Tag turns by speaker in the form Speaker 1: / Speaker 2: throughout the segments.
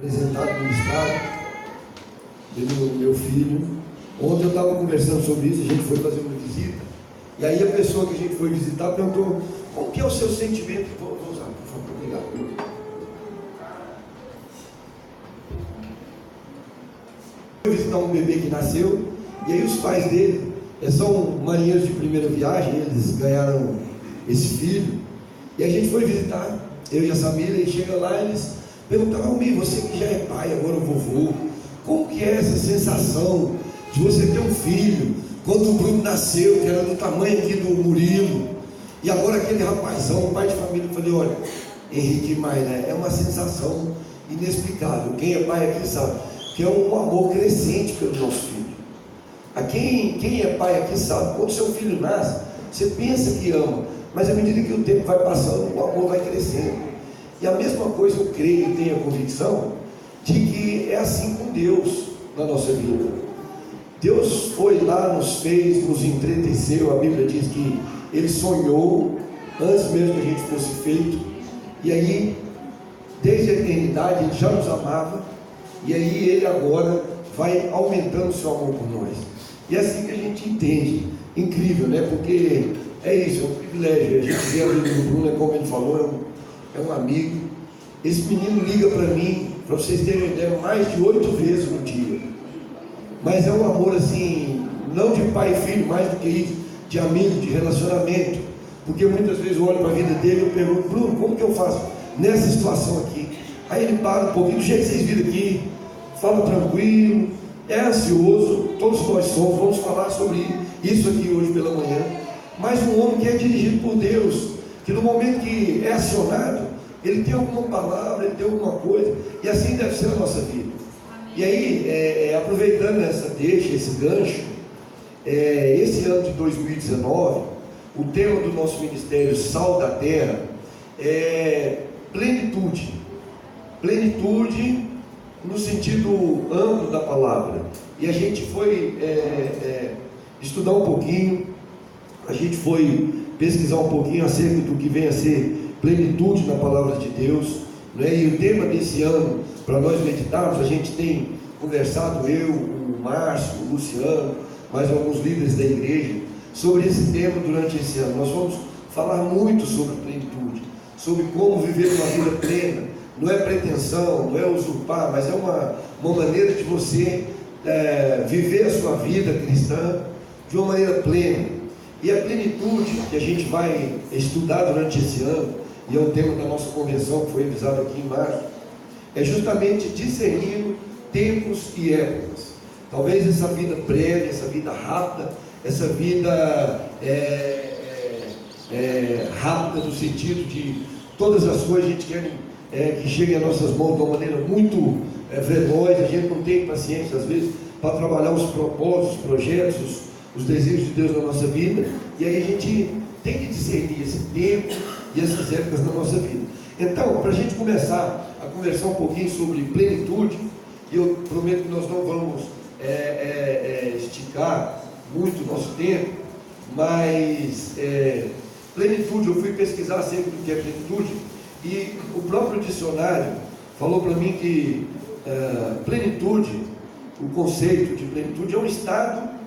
Speaker 1: apresentado no estado do meu filho. Ontem eu estava conversando sobre isso, a gente foi fazer uma visita, e aí a pessoa que a gente foi visitar perguntou: qual que é o seu sentimento? Vou usar, por favor, obrigado. Eu fui visitar um bebê que nasceu, e aí os pais dele são marinheiros de primeira viagem, eles ganharam esse filho, e a gente foi visitar, eu e a Samira, e chega lá, eles perguntaram: Almir, você que já é pai, agora o vovô, como que é essa sensação de você ter um filho? Quando o Bruno nasceu, que era do tamanho aqui do Murilo, e agora aquele rapazão, pai de família. Eu falei: olha, Henrique e Mayra, é uma sensação inexplicável. Quem é pai aqui sabe que é um amor crescente pelo nosso filho. Quem é pai aqui sabe, quando seu filho nasce, você pensa que ama, mas à medida que o tempo vai passando, o amor vai crescendo. E a mesma coisa eu creio e tenho a convicção de que é assim com Deus na nossa vida. Deus foi lá, nos fez, nos entreteceu. A Bíblia diz que Ele sonhou antes mesmo que a gente fosse feito, e aí desde a eternidade Ele já nos amava, e aí Ele agora vai aumentando o seu amor por nós. E é assim que a gente entende. Incrível, né? Porque é isso, é um privilégio. A gente vê a vida do Bruno, como ele falou, é um amigo. Esse menino liga para mim, para vocês terem uma ideia, mais de 8 vezes no dia. Mas é um amor assim, não de pai e filho, mais do que isso, de amigo, de relacionamento. Porque muitas vezes eu olho para a vida dele e eu pergunto: Bruno, como que eu faço nessa situação aqui? Aí ele para um pouquinho, do jeito que vocês viram aqui, fala tranquilo, é ansioso, todos nós somos, vamos falar sobre isso aqui hoje pela manhã. Mas um homem que é dirigido por Deus, que no momento que é acionado, ele tem alguma palavra, ele tem alguma coisa, e assim deve ser a nossa vida. E aí, aproveitando essa deixa, esse gancho, esse ano de 2019, o tema do nosso ministério Sal da Terra é plenitude. Plenitude no sentido amplo da palavra. E a gente foi estudar um pouquinho, a gente foi pesquisar um pouquinho acerca do que vem a ser plenitude na palavra de Deus, né? E o tema desse ano, para nós meditarmos, a gente tem conversado, eu, o Márcio, o Luciano, mais alguns líderes da igreja, sobre esse tema durante esse ano. Nós vamos falar muito sobre plenitude, sobre como viver uma vida plena. Não é pretensão, não é usurpar, mas é uma maneira de você viver a sua vida cristã de uma maneira plena. E a plenitude que a gente vai estudar durante esse ano, e é o tema da nossa convenção que foi avisado aqui em março, é justamente discernindo tempos e épocas. Talvez essa vida breve, essa vida rápida, essa vida rápida no sentido de todas as coisas a gente quer que cheguem às nossas mãos de uma maneira muito veloz. A gente não tem paciência às vezes para trabalhar os propósitos, os projetos, os desejos de Deus na nossa vida, e aí a gente tem que discernir esse tempo e essas épocas na nossa vida. Então, para a gente começar a conversar um pouquinho sobre plenitude, e eu prometo que nós não vamos esticar muito o nosso tempo, mas plenitude, eu fui pesquisar acerca do que é plenitude, e o próprio dicionário falou para mim que plenitude, o conceito de plenitude é um estado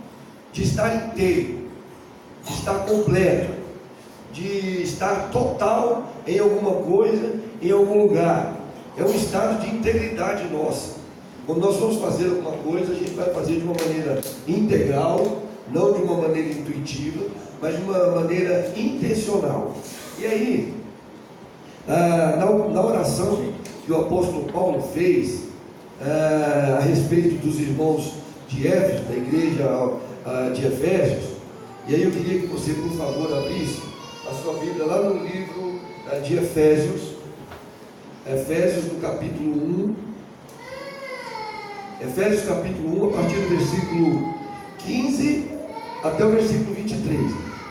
Speaker 1: de estar inteiro, de estar completo, de estar total em alguma coisa, em algum lugar. É um estado de integridade nossa. Quando nós vamos fazer alguma coisa, a gente vai fazer de uma maneira integral, não de uma maneira intuitiva, mas de uma maneira intencional. E aí, na oração que o apóstolo Paulo fez a respeito dos irmãos de Éfeso, da igreja de Efésios, e aí eu queria que você, por favor, abrisse a sua Bíblia lá no livro de Efésios, no capítulo 1, Efésios capítulo 1, a partir do versículo 15 até o versículo 23.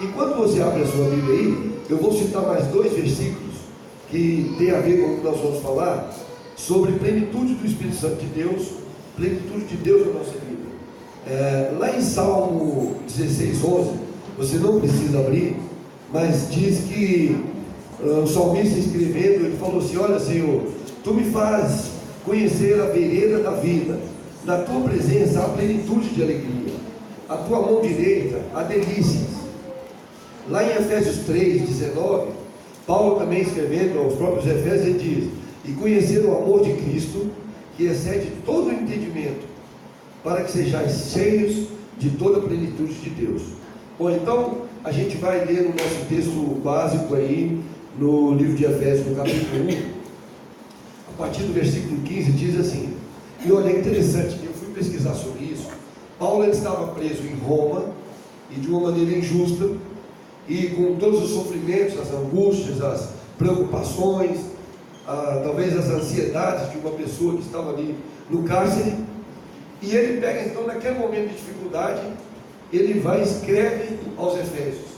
Speaker 1: Enquanto você abre a sua Bíblia aí, eu vou citar mais 2 versículos que tem a ver com o que nós vamos falar sobre plenitude do Espírito Santo de Deus, plenitude de Deus na nossa vida. Lá em Salmo 16:11, você não precisa abrir, mas diz que o salmista escrevendo, ele falou assim: olha, Senhor, Tu me faz conhecer a vereda da vida. Na tua presença há plenitude de alegria. A tua mão direita há delícias. Lá em Efésios 3:19, Paulo também escrevendo aos próprios Efésios, ele diz: e conhecer o amor de Cristo, que excede todo o entendimento, para que sejais cheios de toda a plenitude de Deus. Bom, então a gente vai ler o nosso texto básico aí no livro de Efésios, no capítulo 1, a partir do versículo 15, diz assim. E olha, é interessante, eu fui pesquisar sobre isso. Paulo ele estava preso em Roma, e de uma maneira injusta, e com todos os sofrimentos, as angústias, as preocupações, talvez as ansiedades de uma pessoa que estava ali no cárcere. E ele pega então, naquele momento de dificuldade, ele vai e escreve aos Efésios.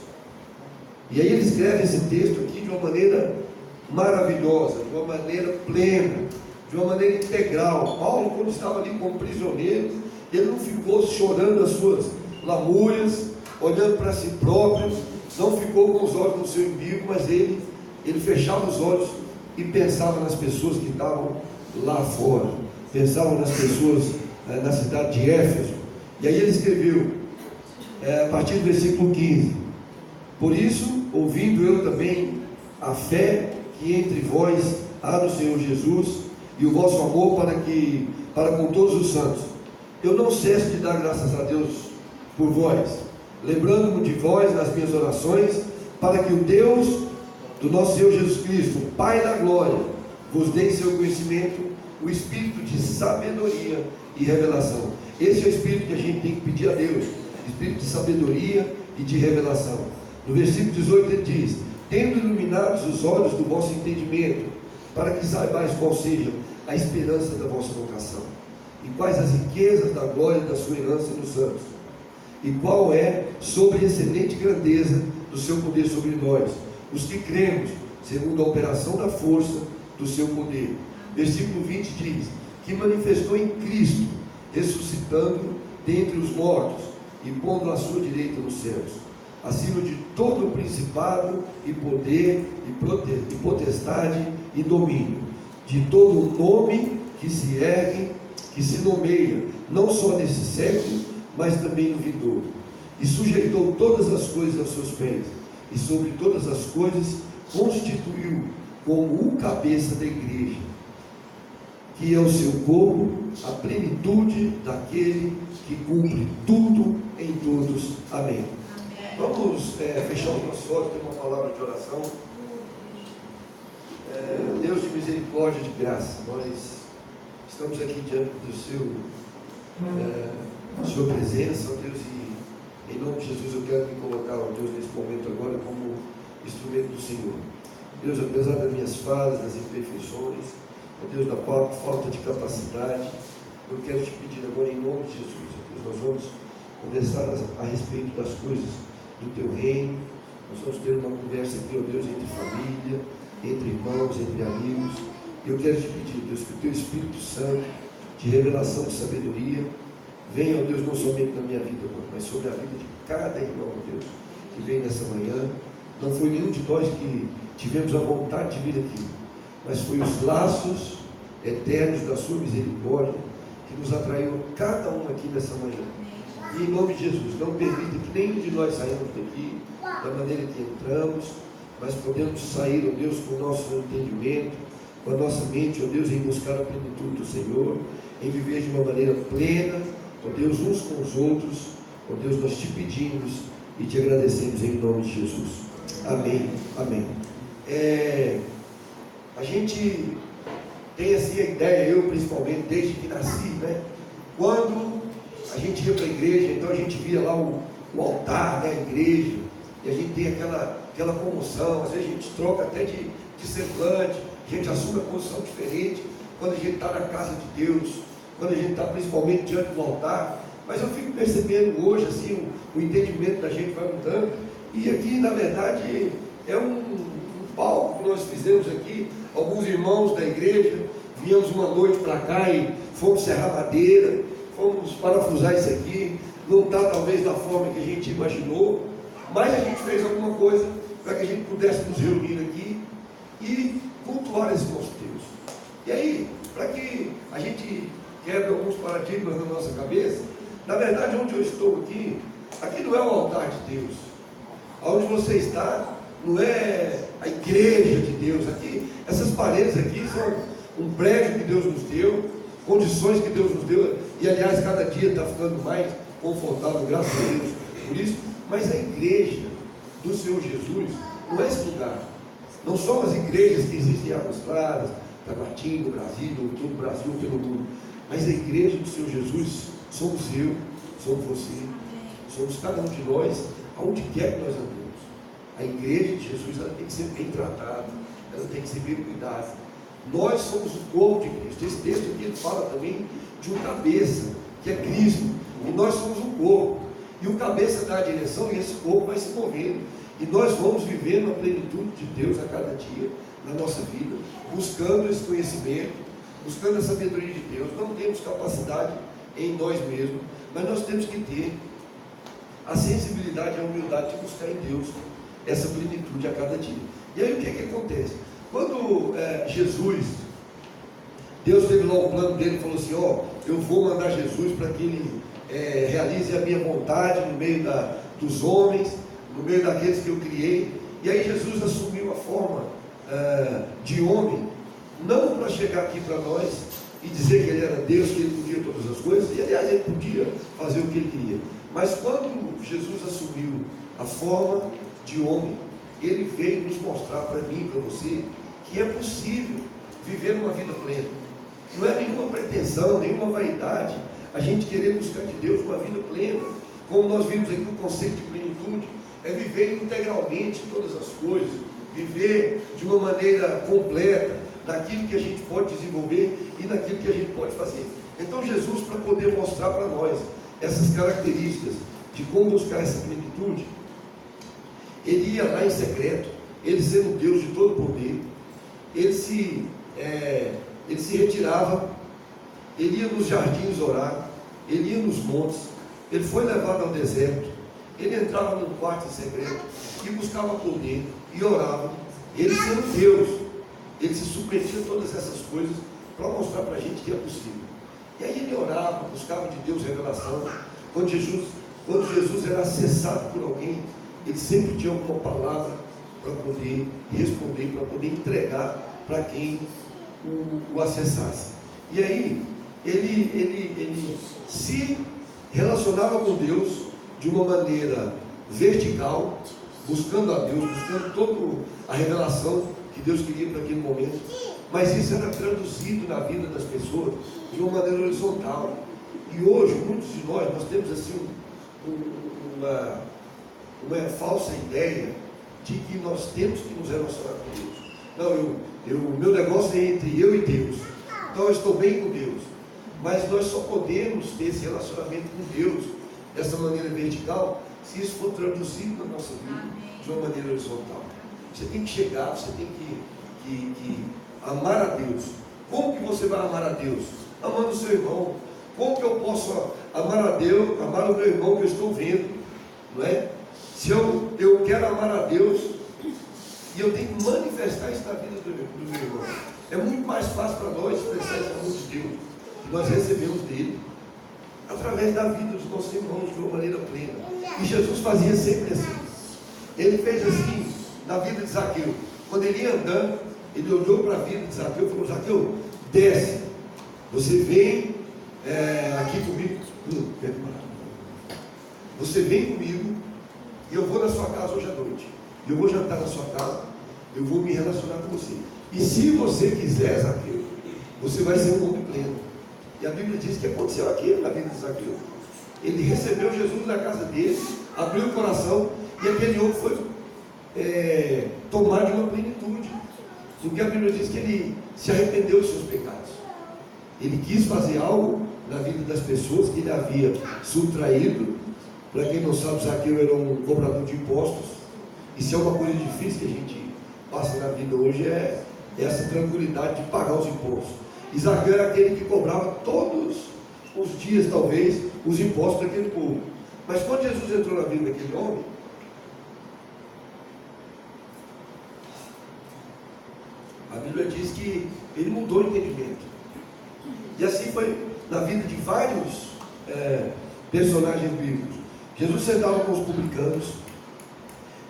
Speaker 1: E aí ele escreve esse texto aqui de uma maneira maravilhosa, de uma maneira plena, de uma maneira integral. Paulo, quando estava ali como prisioneiro, ele não ficou chorando as suas lamúrias, olhando para si próprio, não ficou com os olhos no seu umbigo, mas ele fechava os olhos e pensava nas pessoas que estavam lá fora, pensava nas pessoas na cidade de Éfeso. E aí ele escreveu, a partir do versículo 15: por isso, ouvindo eu também a fé que entre vós há no Senhor Jesus, e o vosso amor para com todos os santos, eu não cesso de dar graças a Deus por vós, lembrando-me de vós nas minhas orações, para que o Deus do nosso Senhor Jesus Cristo, o Pai da glória, vos dê em seu conhecimento o espírito de sabedoria e revelação. Esse é o espírito que a gente tem que pedir a Deus, espírito de sabedoria e de revelação. No versículo 18 ele diz: tendo iluminados os olhos do vosso entendimento, para que saibais qual seja a esperança da vossa vocação, e quais as riquezas da glória da sua herança nos santos, e qual é sobre excelente grandeza do seu poder sobre nós, os que cremos, segundo a operação da força do seu poder. Versículo 20 diz: que manifestou em Cristo, ressuscitando dentre os mortos, e pondo à sua direita nos céus, acima de todo o principado e poder e potestade e domínio, de todo o nome que se ergue, que se nomeia, não só nesse século, mas também no vindouro. E sujeitou todas as coisas aos seus pés, e sobre todas as coisas constituiu como o cabeça da igreja, que é o seu corpo, a plenitude daquele que cumpre tudo em todos. Amém. Vamos fechar os nossos olhos, ter uma palavra de oração. Deus de misericórdia e de graça, nós estamos aqui diante do sua presença, ó Deus, e em nome de Jesus eu quero me colocar, ó Deus, nesse momento agora como instrumento do Senhor. Deus, apesar das minhas falhas, das imperfeições, ó Deus, da falta de capacidade, eu quero te pedir agora em nome de Jesus, ó Deus, nós vamos conversar a respeito das coisas do teu reino. Nós vamos ter uma conversa aqui, ó Deus, entre família, entre irmãos, entre amigos. Eu quero te pedir, Deus, que o teu Espírito Santo de revelação, de sabedoria, venha, ó Deus, não somente na minha vida, mas sobre a vida de cada irmão, ó Deus, que vem nessa manhã. Não foi nenhum de nós que tivemos a vontade de vir aqui, mas foi os laços eternos da sua misericórdia que nos atraiu cada um aqui nessa manhã. E em nome de Jesus, não permita que nenhum de nós saímos daqui da maneira que entramos, mas podemos sair, ó Deus, com o nosso entendimento, com a nossa mente, ó Deus, em buscar a plenitude do Senhor, em viver de uma maneira plena, ó Deus, uns com os outros. Ó Deus, nós te pedimos e te agradecemos em nome de Jesus. Amém, amém. A gente tem assim a ideia, eu principalmente, desde que nasci, né? Quando a gente ia para a igreja, então a gente via lá o altar da igreja, e a gente tem aquela comoção, às vezes a gente troca até de semblante, a gente assume uma posição diferente quando a gente está na casa de Deus, quando a gente está principalmente diante do altar. Mas eu fico percebendo hoje, assim, o entendimento da gente vai mudando, e aqui na verdade é um palco que nós fizemos aqui. Alguns irmãos da igreja viemos uma noite para cá e fomos serrar madeira, fomos parafusar isso aqui. Não está talvez da forma que a gente imaginou, mas a gente fez alguma coisa para que a gente pudesse nos reunir aqui e cultuar esse nosso Deus. E aí, para que a gente quebra alguns paradigmas na nossa cabeça. Na verdade, onde eu estou aqui não é o altar de Deus. Onde você está não é a igreja de Deus. Aqui, essas paredes aqui são um prédio que Deus nos deu, condições que Deus nos deu, e aliás, cada dia está ficando mais confortável, graças a Deus por isso. Mas a igreja do Senhor Jesus não é esse lugar. Não são as igrejas que existem em Águas Claras, Tabatinga, Brasília, ou todo o Brasil, ou pelo mundo. Mas a igreja do Senhor Jesus somos eu, somos você, somos cada um de nós, aonde quer que nós andemos. A igreja de Jesus, ela tem que ser bem tratada, ela tem que ser bem cuidada. Nós somos o corpo de Cristo. Esse texto aqui ele fala também de um cabeça, que é Cristo, e nós somos o corpo. E o cabeça dá a direção e esse corpo vai se movendo. E nós vamos vivendo a plenitude de Deus a cada dia na nossa vida, buscando esse conhecimento, buscando a sabedoria de Deus. Não temos capacidade em nós mesmos, mas nós temos que ter a sensibilidade e a humildade de buscar em Deus essa plenitude a cada dia. E aí o que acontece? Quando Deus teve lá o plano dele e falou assim, eu vou mandar Jesus para que ele realize a minha vontade no meio dos homens, no meio daqueles que eu criei. E aí Jesus assumiu a forma de homem, não para chegar aqui para nós e dizer que ele era Deus, que ele podia todas as coisas, e aliás ele podia fazer o que ele queria. Mas quando Jesus assumiu a forma de homem, ele veio nos mostrar para mim, para você, que é possível viver uma vida plena. Não é nenhuma pretensão, nenhuma vaidade a gente querer buscar de Deus uma vida plena. Como nós vimos aqui, o conceito de plenitude é viver integralmente todas as coisas, viver de uma maneira completa naquilo que a gente pode desenvolver e naquilo que a gente pode fazer. Então Jesus, para poder mostrar para nós essas características de como buscar essa plenitude, ele ia lá em secreto, ele sendo Deus de todo poder, ele se retirava, ele ia nos jardins orar, ele ia nos montes, ele foi levado ao deserto, ele entrava num quarto em secreto e buscava poder e orava. Ele sendo Deus, ele se submetia a todas essas coisas para mostrar para a gente que é possível. E aí ele orava, buscava de Deus revelação. Quando Jesus era acessado por alguém, ele sempre tinha alguma palavra para poder responder, para poder entregar para quem o acessasse. E aí ele se relacionava com Deus de uma maneira vertical, buscando a Deus, buscando toda a revelação que Deus queria para aquele momento. Mas isso era traduzido na vida das pessoas de uma maneira horizontal. E hoje, muitos de nós temos assim uma falsa ideia de que nós temos que nos relacionar com Deus. Não, o meu negócio é entre eu e Deus. Então eu estou bem com Deus. Mas nós só podemos ter esse relacionamento com Deus dessa maneira vertical se isso for traduzido na nossa vida de uma maneira horizontal. Você tem que chegar, você tem que amar a Deus. Como que você vai amar a Deus? Amando o seu irmão. Como que eu posso amar a Deus, amar o meu irmão que eu estou vendo? Não é? Se eu quero amar a Deus e eu tenho que manifestar isso na vida do meu irmão, é muito mais fácil para nós expressar esse amor de Deus que nós recebemos dele através da vida dos nossos irmãos de uma maneira plena. E Jesus fazia sempre assim. Ele fez assim na vida de Zaqueu. Quando ele ia andando, ele olhou para a vida de Zaqueu e falou: Zaqueu, desce, você vem aqui comigo, você vem comigo e eu vou na sua casa hoje à noite, eu vou jantar na sua casa, eu vou me relacionar com você, e se você quiser, Zaqueu, você vai ser um homem pleno. E a Bíblia diz que aconteceu aquilo na vida de Zaqueu. Ele recebeu Jesus na casa dele, abriu o coração, e aquele homem foi tomar de uma plenitude, porque a Bíblia diz que ele se arrependeu dos seus pecados. Ele quis fazer algo na vida das pessoas que ele havia subtraído. Para quem não sabe, Zaqueu era um cobrador de impostos. E se é uma coisa difícil que a gente passa na vida hoje, é essa tranquilidade de pagar os impostos. E Zaqueu era aquele que cobrava todos os dias, talvez, os impostos daquele povo. Mas quando Jesus entrou na vida daquele homem, a Bíblia diz que ele mudou o entendimento. E assim foi na vida de vários personagens bíblicos. Jesus sentava com os publicanos.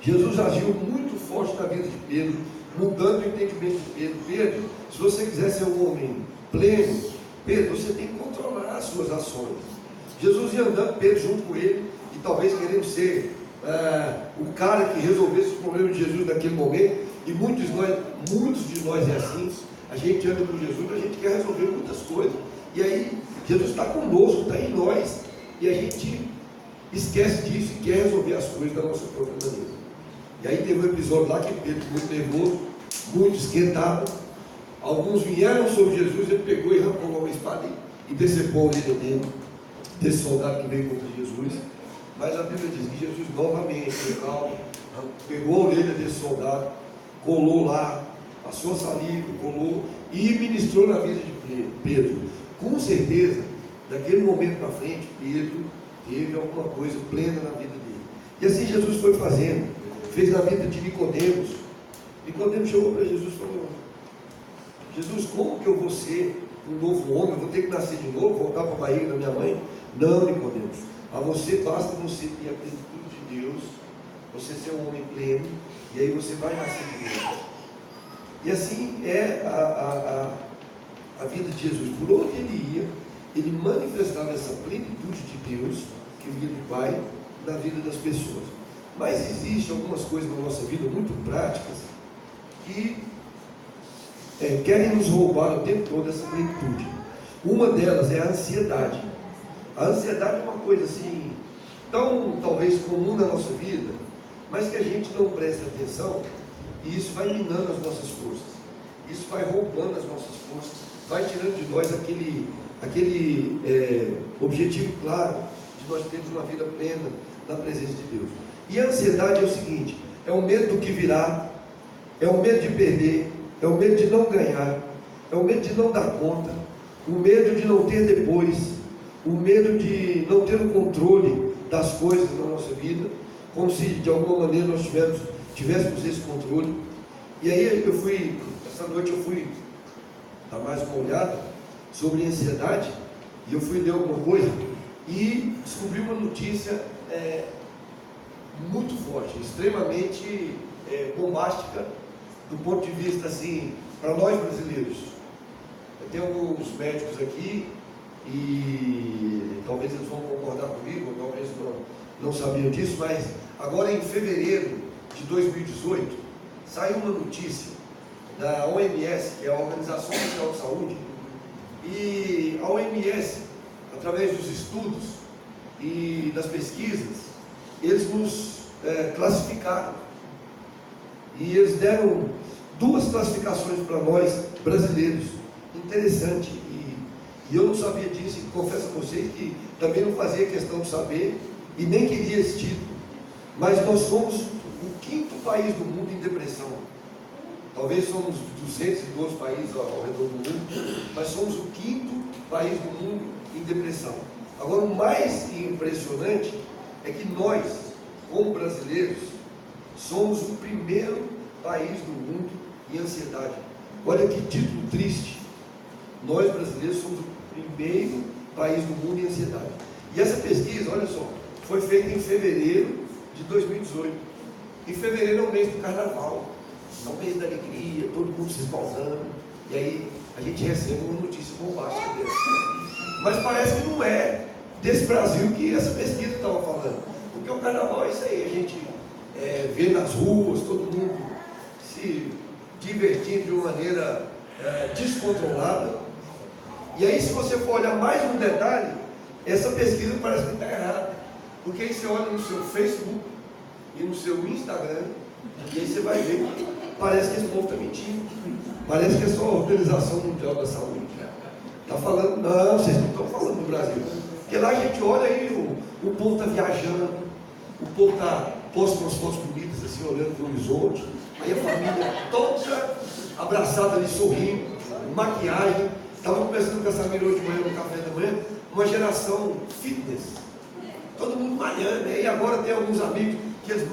Speaker 1: Jesus agiu muito forte na vida de Pedro, mudando o entendimento de Pedro. Pedro, se você quiser ser um homem pleno, Pedro, você tem que controlar as suas ações. Jesus ia andando, Pedro junto com ele, e talvez querendo ser o cara que resolvesse os problemas de Jesus naquele momento. E muitos de nós é assim. A gente anda com Jesus, a gente quer resolver muitas coisas. E aí, Jesus está conosco, está em nós. E a gente esquece disso e quer resolver as coisas da nossa própria maneira. E aí teve um episódio lá que Pedro, muito nervoso, muito esquentado. Alguns vieram sobre Jesus, ele pegou e arrancou uma espada e decepou a orelha dele, desse soldado que veio contra Jesus. Mas a Bíblia diz que Jesus novamente, pegou a orelha desse soldado, colou lá, passou saliva, colou e ministrou na vida de Pedro. Com certeza, daquele momento para frente, Pedro teve alguma coisa plena na vida dele. E assim Jesus foi fazendo, fez na vida de Nicodemos. Nicodemos chegou para Jesus e falou: Jesus, como que eu vou ser um novo homem? Eu vou ter que nascer de novo, voltar para a barriga da minha mãe? Não, Nicodemos, a você basta você ter a plenitude de Deus, você ser um homem pleno, e aí você vai nascer de novo. E assim é a vida de Jesus. Por onde ele ia, ele manifestava essa plenitude de Deus, que vinha do Pai, na vida das pessoas. Mas existem algumas coisas na nossa vida muito práticas que querem nos roubar o tempo todo essa plenitude. Uma delas é a ansiedade. A ansiedade é uma coisa assim, tão talvez comum na nossa vida, mas que a gente não presta atenção, e isso vai minando as nossas forças, isso vai roubando as nossas forças, vai tirando de nós aquele objetivo claro de nós termos uma vida plena na presença de Deus. E a ansiedade é o seguinte: é o medo do que virá, é o medo de perder, é o medo de não ganhar, é o medo de não dar conta, o medo de não ter depois, o medo de não ter o controle das coisas na nossa vida, como se de alguma maneira nós tivéssemos esse controle. E aí essa noite eu fui dar mais uma olhada sobre ansiedade, e eu fui ler alguma coisa e descobri uma notícia muito forte, extremamente bombástica, do ponto de vista assim, para nós brasileiros. Eu tenho alguns médicos aqui e talvez eles vão concordar comigo, ou talvez não sabiam disso, mas agora em fevereiro de 2018 saiu uma notícia da OMS, que é a Organização Mundial de Saúde, e a OMS, através dos estudos e das pesquisas, eles nos classificaram, e eles deram duas classificações para nós brasileiros. Interessante, e eu não sabia disso, e confesso a vocês que também não fazia questão de saber e nem queria esse título, mas nós somos o 5º país do mundo em depressão. Talvez somos 212 países ao redor do mundo, mas somos o 5º país do mundo em depressão. Agora, o mais impressionante é que nós, como brasileiros, somos o 1º país do mundo em ansiedade. Olha que título triste. Nós, brasileiros, somos o 1º país do mundo em ansiedade. E essa pesquisa, olha só, foi feita em fevereiro de 2018. Em fevereiro é o mês do carnaval, é o mês da alegria, todo mundo se esbalzando. E aí a gente recebe uma notícia bombástica dessa. Mas parece que não é desse Brasil que essa pesquisa estava falando. Porque o carnaval é isso aí, a gente vê nas ruas, todo mundo se divertindo de uma maneira descontrolada. E aí, se você for olhar mais um detalhe, essa pesquisa parece que está errada. Porque aí você olha no seu Facebook e no seu Instagram, e aí você vai ver, parece que esse povo está mentindo. Parece que é só a Organização Mundial da Saúde está falando. Não, vocês não estão falando do Brasil. Porque lá a gente olha aí, o povo está viajando, o povo posta umas fotos bonitas assim, olhando para o horizonte, aí a família toda abraçada ali, sorrindo, maquiagem. Estava conversando com essa família hoje de manhã, no café da manhã, uma geração fitness, todo mundo malhando, e agora tem alguns amigos que eles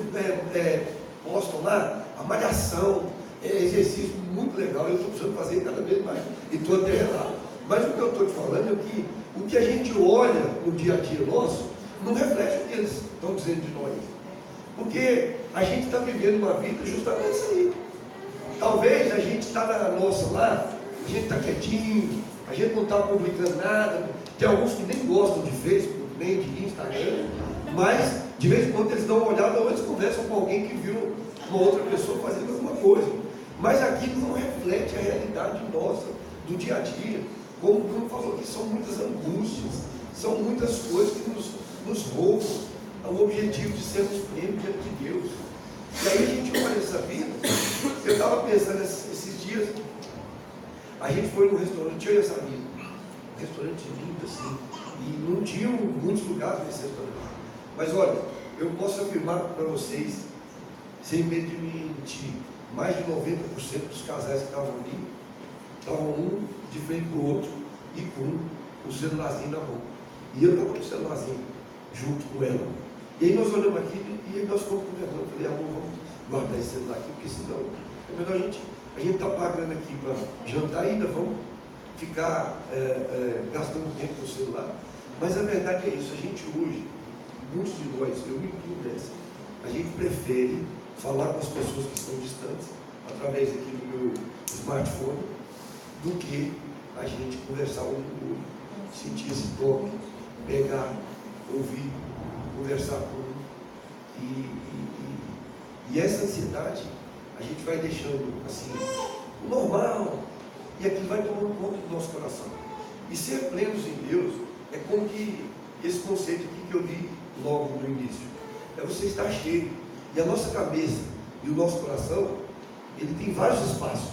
Speaker 1: postam lá, a malhação, exercício muito legal, eu estou precisando fazer cada vez mais, e estou até lá. Mas o que eu estou te falando é que o que a gente olha no dia a dia nosso não reflete o que eles estão dizendo de nós. Porque a gente está vivendo uma vida justamente isso aí. Talvez a gente está na nossa lá, a gente está quietinho, a gente não está publicando nada. Tem alguns que nem gostam de Facebook, nem de Instagram, mas de vez em quando eles dão uma olhada ou eles conversam com alguém que viu uma outra pessoa fazendo alguma coisa. Mas aquilo não reflete a realidade nossa, do dia a dia. Como o Bruno falou aqui, são muitas angústias, são muitas coisas que nos roubam o objetivo de sermos plenos diante de Deus. E aí a gente olha essa vida. Eu estava pensando esses dias, a gente foi num restaurante, eu e essa amiga, um restaurante lindo assim, e não tinha muitos lugares nesse restaurante. Mas olha, eu posso afirmar para vocês, sem medo de mentir, mais de 90% dos casais que estavam ali, estavam um de frente para o outro e com o celularzinho na mão. E eu estava com o celularzinho junto com ela. E aí nós olhamos aqui e nós fomos conversando. Eu falei, amor, vamos guardar esse celular aqui, porque senão é melhor a gente está pagando aqui para jantar ainda, vamos ficar gastando tempo com o celular. Mas a verdade é isso, a gente hoje, muitos de nós, eu me incluo nessa, a gente prefere falar com as pessoas que estão distantes, através aqui do meu smartphone, do que a gente conversar um com o outro, sentir esse toque, pegar, ouvir, conversar com um. E essa ansiedade a gente vai deixando assim, normal, e aquilo vai tomando conta do nosso coração. E ser plenos em Deus é como que esse conceito aqui que eu li logo no início, é você estar cheio. E a nossa cabeça e o nosso coração, ele tem vários espaços.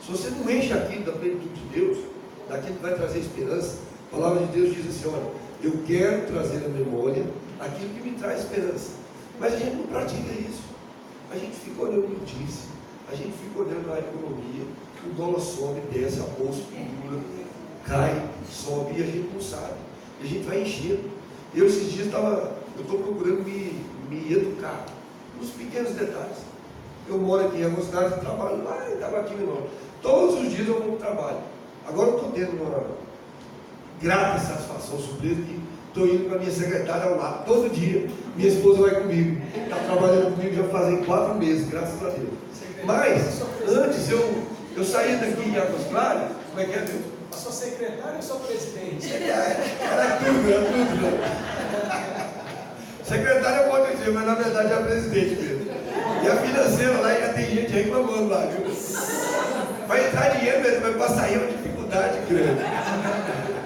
Speaker 1: Se você não enche aquilo da plenitude de Deus, daquilo que vai trazer esperança, a palavra de Deus diz assim, olha, eu quero trazer à memória aquilo que me traz esperança. Mas a gente não pratica isso. A gente fica olhando notícia, a gente fica olhando a economia, o dólar sobe, desce, a bolsa pendura, cai, sobe, e a gente não sabe. E a gente vai enchendo. Eu esses dias eu estou procurando me educar nos pequenos detalhes. Eu moro aqui em alguns lugares de trabalho, lá em Tabatinga não. Todos os dias eu vou para o trabalho. Agora eu estou tendo uma grata satisfação, surpresa, que estou indo com a minha secretária ao lado, todo dia. Minha esposa vai comigo, está trabalhando comigo já fazem 4 meses, graças a Deus. Mas, antes eu saía daqui em Águas Claras, como é que é, Deus?
Speaker 2: A sua secretária ou a sua presidente?
Speaker 1: Era tudo, né? Secretária pode dizer, mas na verdade é a presidente mesmo. E a financeira lá ainda tem gente reclamando lá, viu? Vai entrar dinheiro mesmo, vai passar aí uma dificuldade grande.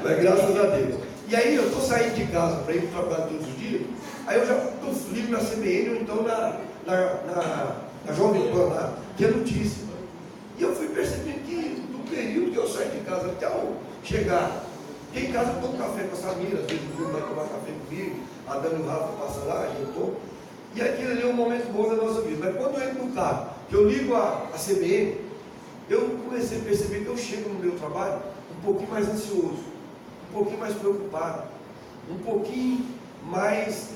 Speaker 1: Mas graças a Deus. E aí eu estou saindo de casa para ir para o trabalho todos os dias, aí eu já estou livre na CBN ou então na Jovem Pan lá, que é notícia. E eu fui percebendo que no período que eu saio de casa até eu chegar, porque em casa eu tomo café com a Samira, às vezes o Bruno vai tomar café comigo, a Dani e o Rafa passam lá, a gente toma. E aquilo ali é um momento bom da nossa vida. Mas quando eu entro no carro, que eu ligo a CBN, eu comecei a perceber que eu chego no meu trabalho um pouquinho mais ansioso, um pouquinho mais preocupado, um pouquinho mais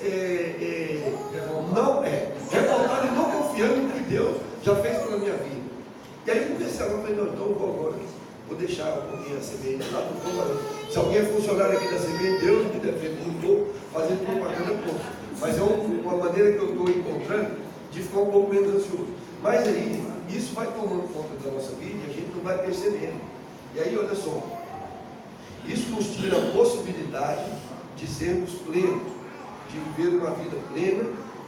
Speaker 1: revoltado e não confiando no que Deus já fez pela minha vida. E aí eu comecei a falar, não, então eu vou agora, vou deixar um pouquinho a CBN lá, não estou falando. Se alguém é funcionário aqui da CBN, Deus me defende, não estou fazendo propaganda pouco. Mas é uma maneira que eu estou encontrando de ficar um pouco menos ansioso. Mas aí, isso vai tomando conta da nossa vida e a gente não vai percebendo. E aí, olha só, isso nos tira a possibilidade de sermos plenos, de viver uma vida plena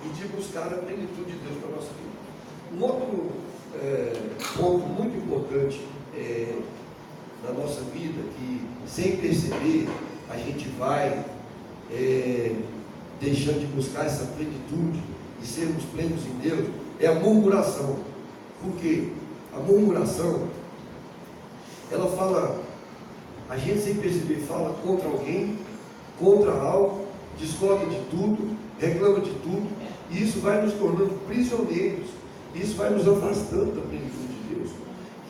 Speaker 1: e de buscar a plenitude de Deus para a nossa vida. Um outro ponto muito importante na nossa vida, que sem perceber a gente vai deixando de buscar essa plenitude e sermos plenos em Deus, é a murmuração. Por quê? A murmuração, ela fala, a gente sem perceber fala contra alguém, contra algo, discorda de tudo, reclama de tudo, e isso vai nos tornando prisioneiros, isso vai nos afastando da plenitude de Deus.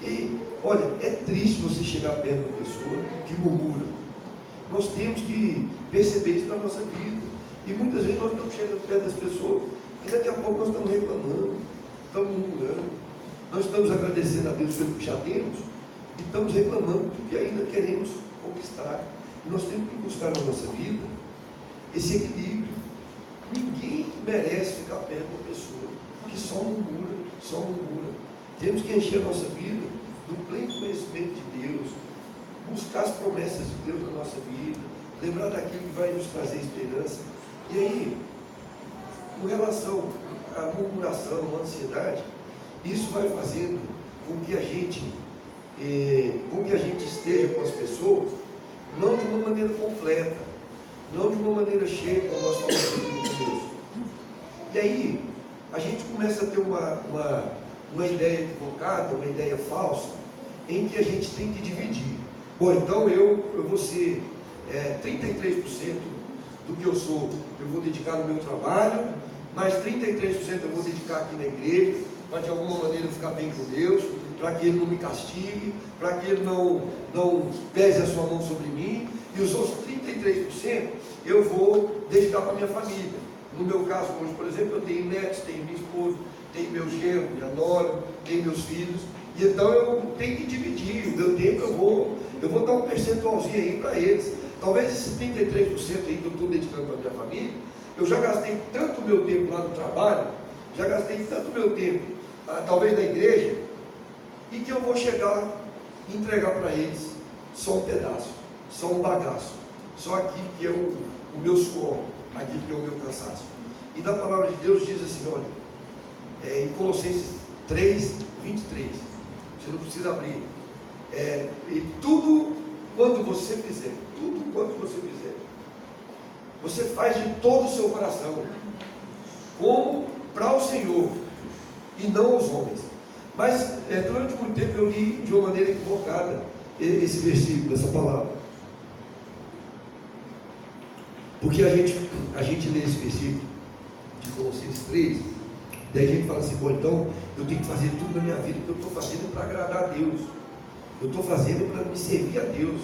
Speaker 1: E, olha, é triste você chegar perto de uma pessoa que murmura. Nós temos que perceber isso na nossa vida. E muitas vezes nós estamos chegando perto das pessoas e daqui a pouco nós estamos reclamando, estamos murmurando, nós estamos agradecendo a Deus pelo que já temos e estamos reclamando porque ainda queremos conquistar. E nós temos que buscar na nossa vida esse equilíbrio. Ninguém merece ficar perto de uma pessoa que só murmura, só murmura. Temos que encher a nossa vida do pleno conhecimento de Deus, buscar as promessas de Deus na nossa vida, lembrar daquilo que vai nos trazer esperança. E aí, com relação à murmuração, à ansiedade, isso vai fazendo com que a gente esteja com as pessoas, não de uma maneira completa, não de uma maneira cheia, como nós falamos no começo. E aí, a gente começa a ter uma ideia equivocada, uma ideia falsa, em que a gente tem que dividir. Bom, então eu vou ser 33% do que eu sou, eu vou dedicar no meu trabalho, mas 33% eu vou dedicar aqui na igreja, para de alguma maneira eu ficar bem com Deus, para que Ele não me castigue, para que Ele não pese a sua mão sobre mim, e os outros 33% eu vou dedicar para a minha família. No meu caso, hoje, por exemplo, eu tenho netos, tenho minha esposa, tenho meu genro, minha nora, tenho meus filhos, e então eu tenho que dividir o meu tempo, eu vou dar um percentualzinho aí para eles. Talvez esses 33% aí que eu estou dedicando para a minha família, eu já gastei tanto meu tempo lá no trabalho, já gastei tanto meu tempo, talvez na igreja, e que eu vou chegar e entregar para eles só um pedaço, só um bagaço, só aquilo que é o meu suor, aquilo que é o meu cansaço. E na palavra de Deus diz assim, olha, em Colossenses 3, 23, você não precisa abrir, e tudo quanto você fizer, você faz de todo o seu coração, como para o Senhor, e não aos homens. Mas durante muito tempo eu li de uma maneira equivocada esse versículo, essa palavra. Porque a gente lê esse versículo de Colossenses 3, daí a gente fala assim, bom, então eu tenho que fazer tudo na minha vida que eu estou fazendo para agradar a Deus. Eu estou fazendo para me servir a Deus.